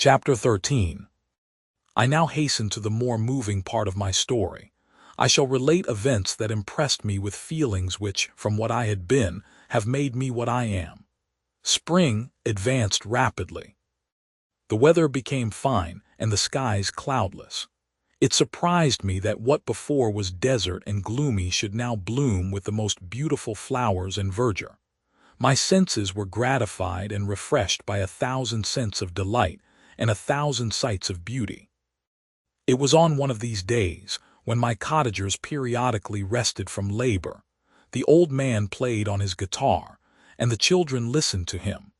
Chapter 13. I now hasten to the more moving part of my story. I shall relate events that impressed me with feelings which, from what I had been, have made me what I am. Spring advanced rapidly. The weather became fine and the skies cloudless. It surprised me that what before was desert and gloomy should now bloom with the most beautiful flowers and verdure. My senses were gratified and refreshed by 1,000 scents of delight and 1,000 sights of beauty. It was on one of these days, when my cottagers periodically rested from labor, the old man played on his guitar, and the children listened to him,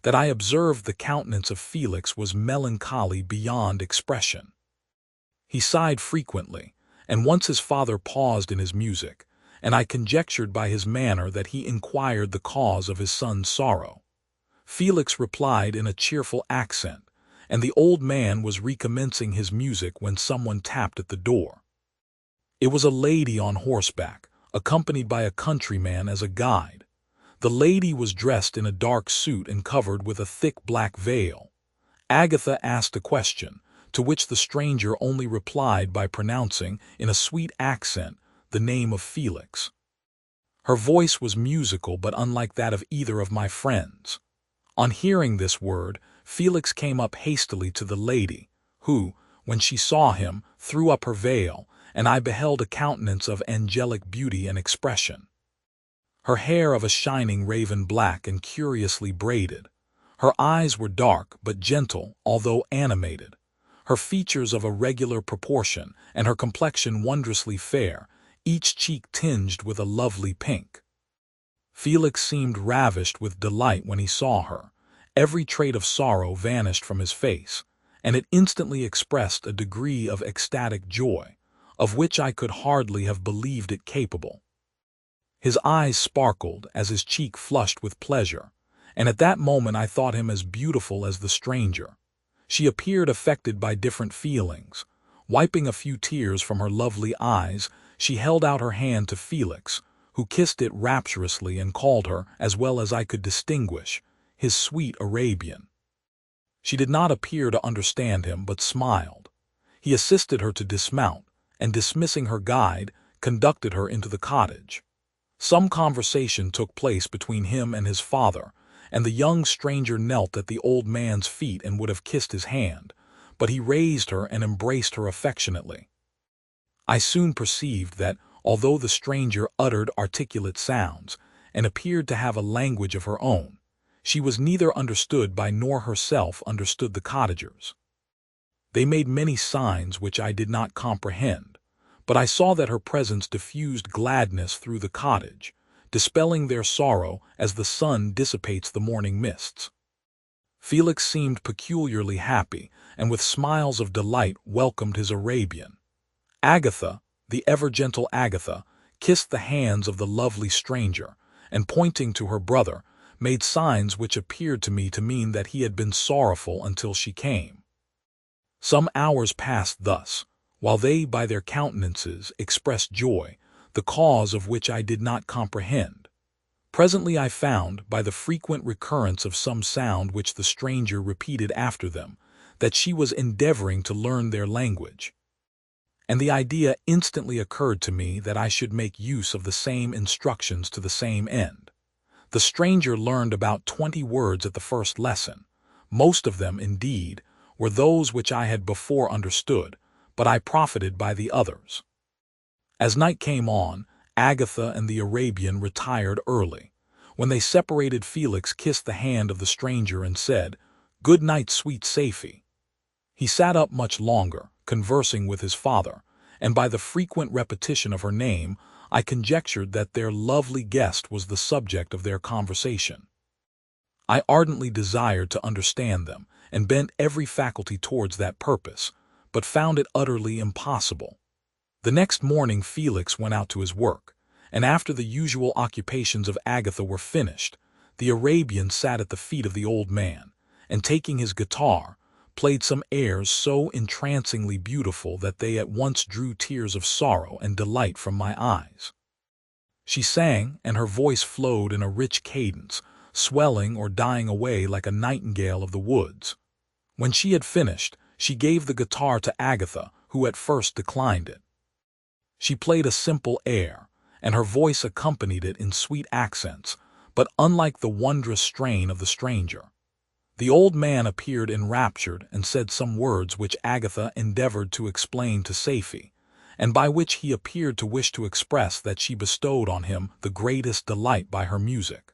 that I observed the countenance of Felix was melancholy beyond expression. He sighed frequently, and once his father paused in his music, and I conjectured by his manner that he inquired the cause of his son's sorrow. Felix replied in a cheerful accent, and the old man was recommencing his music when someone tapped at the door. It was a lady on horseback, accompanied by a countryman as a guide. The lady was dressed in a dark suit and covered with a thick black veil. Agatha asked a question, to which the stranger only replied by pronouncing, in a sweet accent, the name of Felix. Her voice was musical but unlike that of either of my friends. On hearing this word, Felix came up hastily to the lady, who, when she saw him, threw up her veil, and I beheld a countenance of angelic beauty and expression. Her hair of a shining raven black and curiously braided. Her eyes were dark but gentle, although animated. Her features of a regular proportion, and her complexion wondrously fair, each cheek tinged with a lovely pink. Felix seemed ravished with delight when he saw her. Every trait of sorrow vanished from his face, and it instantly expressed a degree of ecstatic joy, of which I could hardly have believed it capable. His eyes sparkled as his cheek flushed with pleasure, and at that moment I thought him as beautiful as the stranger. She appeared affected by different feelings. Wiping a few tears from her lovely eyes, she held out her hand to Felix, who kissed it rapturously and called her, as well as I could distinguish, his sweet Arabian. She did not appear to understand him, but smiled. He assisted her to dismount, and dismissing her guide, conducted her into the cottage. Some conversation took place between him and his father, and the young stranger knelt at the old man's feet and would have kissed his hand, but he raised her and embraced her affectionately. I soon perceived that, although the stranger uttered articulate sounds, and appeared to have a language of her own, she was neither understood by nor herself understood the cottagers. They made many signs which I did not comprehend, but I saw that her presence diffused gladness through the cottage, dispelling their sorrow as the sun dissipates the morning mists. Felix seemed peculiarly happy, and with smiles of delight welcomed his Arabian. Agatha, the ever-gentle Agatha, kissed the hands of the lovely stranger, and pointing to her brother, made signs which appeared to me to mean that he had been sorrowful until she came. Some hours passed thus, while they by their countenances expressed joy, the cause of which I did not comprehend. Presently I found, by the frequent recurrence of some sound which the stranger repeated after them, that she was endeavoring to learn their language. And the idea instantly occurred to me that I should make use of the same instructions to the same end. The stranger learned about 20 words at the first lesson. Most of them, indeed, were those which I had before understood, but I profited by the others. As night came on, Agatha and the Arabian retired early. When they separated, Felix kissed the hand of the stranger and said, "Good night, sweet Safie." He sat up much longer, conversing with his father, and by the frequent repetition of her name, I conjectured that their lovely guest was the subject of their conversation. I ardently desired to understand them, and bent every faculty towards that purpose, but found it utterly impossible. The next morning Felix went out to his work, and after the usual occupations of Agatha were finished, the Arabian sat at the feet of the old man, and taking his guitar, played some airs so entrancingly beautiful that they at once drew tears of sorrow and delight from my eyes. She sang, and her voice flowed in a rich cadence, swelling or dying away like a nightingale of the woods. When she had finished, she gave the guitar to Agatha, who at first declined it. She played a simple air, and her voice accompanied it in sweet accents, but unlike the wondrous strain of the stranger. The old man appeared enraptured and said some words which Agatha endeavored to explain to Safie, and by which he appeared to wish to express that she bestowed on him the greatest delight by her music.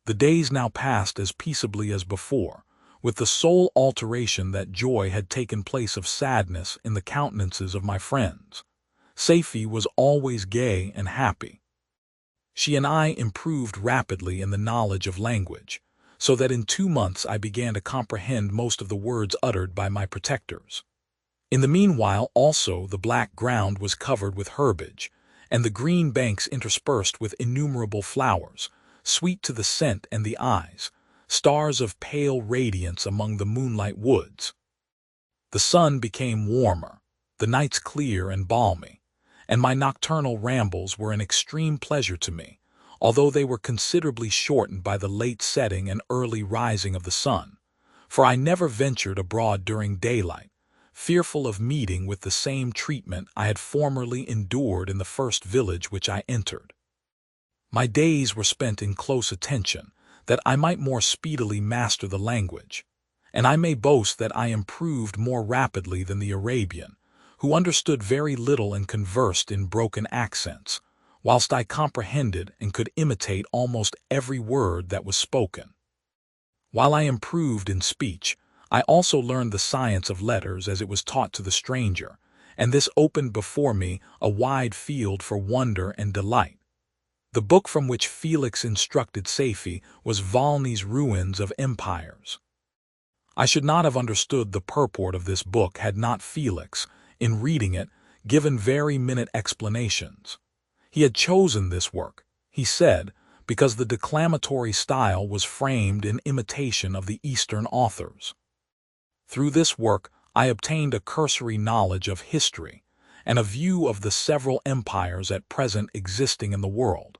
The days now passed as peaceably as before, with the sole alteration that joy had taken place of sadness in the countenances of my friends. Safie was always gay and happy. She and I improved rapidly in the knowledge of language, so that in 2 months I began to comprehend most of the words uttered by my protectors. In the meanwhile also the black ground was covered with herbage, and the green banks interspersed with innumerable flowers, sweet to the scent and the eyes, stars of pale radiance among the moonlight woods. The sun became warmer, the nights clear and balmy, and my nocturnal rambles were an extreme pleasure to me, although they were considerably shortened by the late setting and early rising of the sun, for I never ventured abroad during daylight, fearful of meeting with the same treatment I had formerly endured in the first village which I entered. My days were spent in close attention, that I might more speedily master the language, and I may boast that I improved more rapidly than the Arabian, who understood very little and conversed in broken accents, whilst I comprehended and could imitate almost every word that was spoken. While I improved in speech, I also learned the science of letters as it was taught to the stranger, and this opened before me a wide field for wonder and delight. The book from which Felix instructed Safie was Volney's Ruins of Empires. I should not have understood the purport of this book had not Felix, in reading it, given very minute explanations. He had chosen this work, he said, because the declamatory style was framed in imitation of the Eastern authors. Through this work I obtained a cursory knowledge of history, and a view of the several empires at present existing in the world.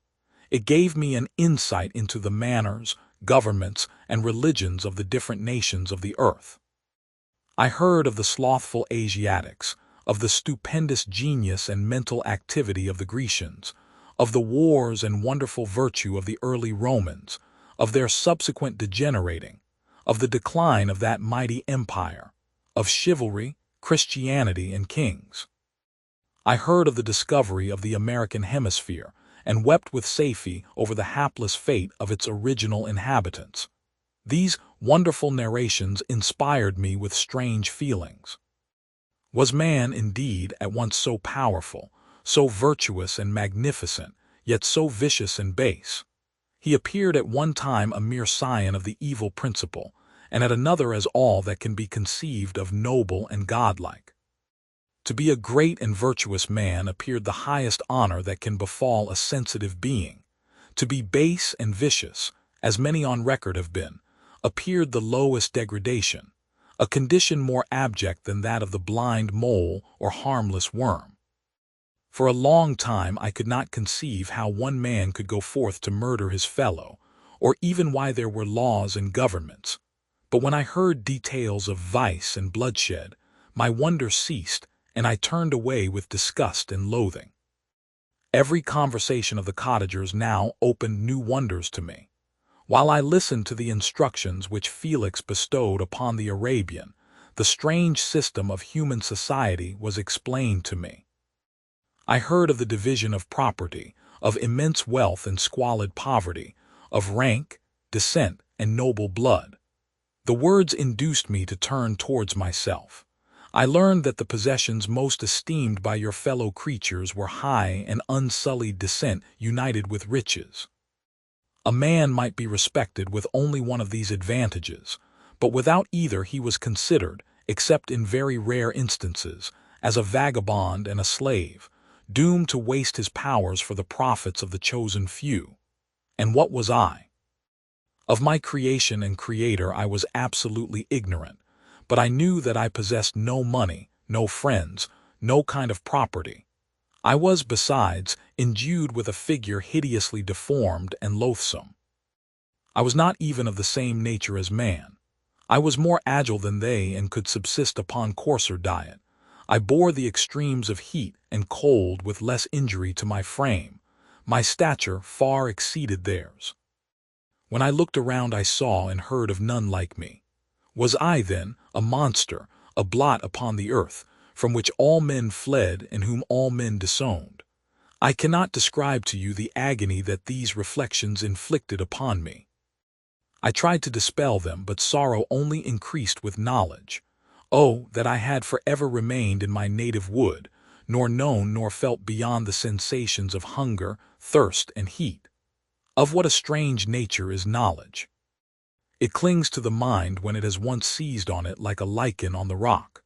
It gave me an insight into the manners, governments, and religions of the different nations of the earth. I heard of the slothful Asiatics, of the stupendous genius and mental activity of the Grecians, of the wars and wonderful virtue of the early Romans, of their subsequent degenerating, of the decline of that mighty empire, of chivalry, Christianity, and kings. I heard of the discovery of the American hemisphere, and wept with Safie over the hapless fate of its original inhabitants. These wonderful narrations inspired me with strange feelings. Was man, indeed, at once so powerful, so virtuous and magnificent, yet so vicious and base? He appeared at one time a mere scion of the evil principle, and at another as all that can be conceived of noble and godlike. To be a great and virtuous man appeared the highest honor that can befall a sensitive being. To be base and vicious, as many on record have been, appeared the lowest degradation, a condition more abject than that of the blind mole or harmless worm. For a long time I could not conceive how one man could go forth to murder his fellow, or even why there were laws and governments. But when I heard details of vice and bloodshed, my wonder ceased, and I turned away with disgust and loathing. Every conversation of the cottagers now opened new wonders to me. While I listened to the instructions which Felix bestowed upon the Arabian, the strange system of human society was explained to me. I heard of the division of property, of immense wealth and squalid poverty, of rank, descent, and noble blood. The words induced me to turn towards myself. I learned that the possessions most esteemed by your fellow creatures were high and unsullied descent united with riches. A man might be respected with only one of these advantages, but without either he was considered, except in very rare instances, as a vagabond and a slave, doomed to waste his powers for the profits of the chosen few. And what was I? Of my creation and creator I was absolutely ignorant, but I knew that I possessed no money, no friends, no kind of property. I was, besides, endued with a figure hideously deformed and loathsome. I was not even of the same nature as man. I was more agile than they and could subsist upon coarser diet. I bore the extremes of heat and cold with less injury to my frame. My stature far exceeded theirs. When I looked around I saw and heard of none like me. Was I, then, a monster, a blot upon the earth, from which all men fled and whom all men disowned? I cannot describe to you the agony that these reflections inflicted upon me. I tried to dispel them, but sorrow only increased with knowledge. Oh, that I had forever remained in my native wood, nor known nor felt beyond the sensations of hunger, thirst, and heat. Of what a strange nature is knowledge! It clings to the mind when it has once seized on it like a lichen on the rock.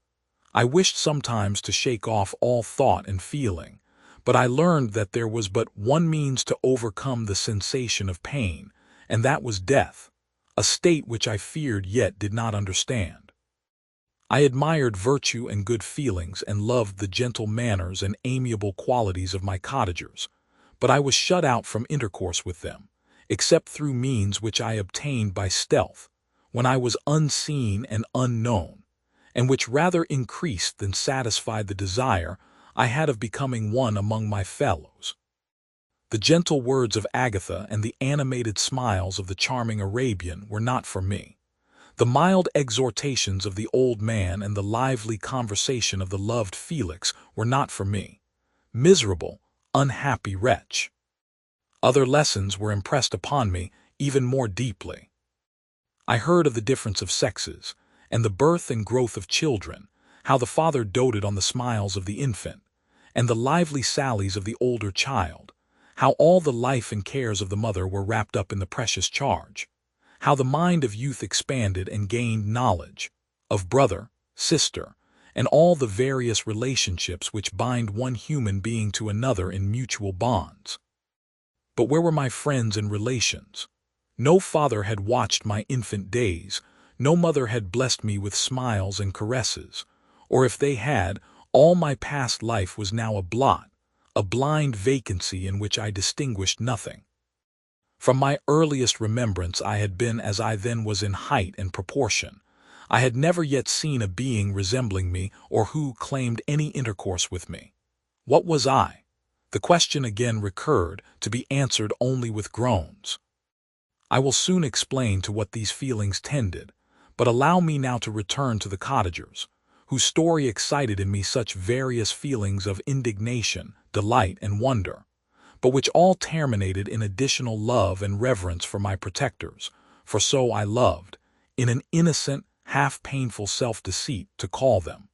I wished sometimes to shake off all thought and feeling, but I learned that there was but one means to overcome the sensation of pain, and that was death, a state which I feared yet did not understand. I admired virtue and good feelings and loved the gentle manners and amiable qualities of my cottagers, but I was shut out from intercourse with them, except through means which I obtained by stealth, when I was unseen and unknown, and which rather increased than satisfied the desire I had of becoming one among my fellows. The gentle words of Agatha and the animated smiles of the charming Arabian were not for me. The mild exhortations of the old man and the lively conversation of the loved Felix were not for me. Miserable, unhappy wretch! Other lessons were impressed upon me even more deeply. I heard of the difference of sexes, and the birth and growth of children, how the father doted on the smiles of the infant, and the lively sallies of the older child, how all the life and cares of the mother were wrapped up in the precious charge, how the mind of youth expanded and gained knowledge of brother, sister, and all the various relationships which bind one human being to another in mutual bonds. But where were my friends and relations? No father had watched my infant days, no mother had blessed me with smiles and caresses, or if they had, all my past life was now a blot, a blind vacancy in which I distinguished nothing. From my earliest remembrance I had been as I then was in height and proportion. I had never yet seen a being resembling me or who claimed any intercourse with me. What was I? The question again recurred, to be answered only with groans. I will soon explain to what these feelings tended, but allow me now to return to the cottagers, whose story excited in me such various feelings of indignation, delight, and wonder, but which all terminated in additional love and reverence for my protectors, for so I loved, in an innocent, half-painful self-deceit, to call them.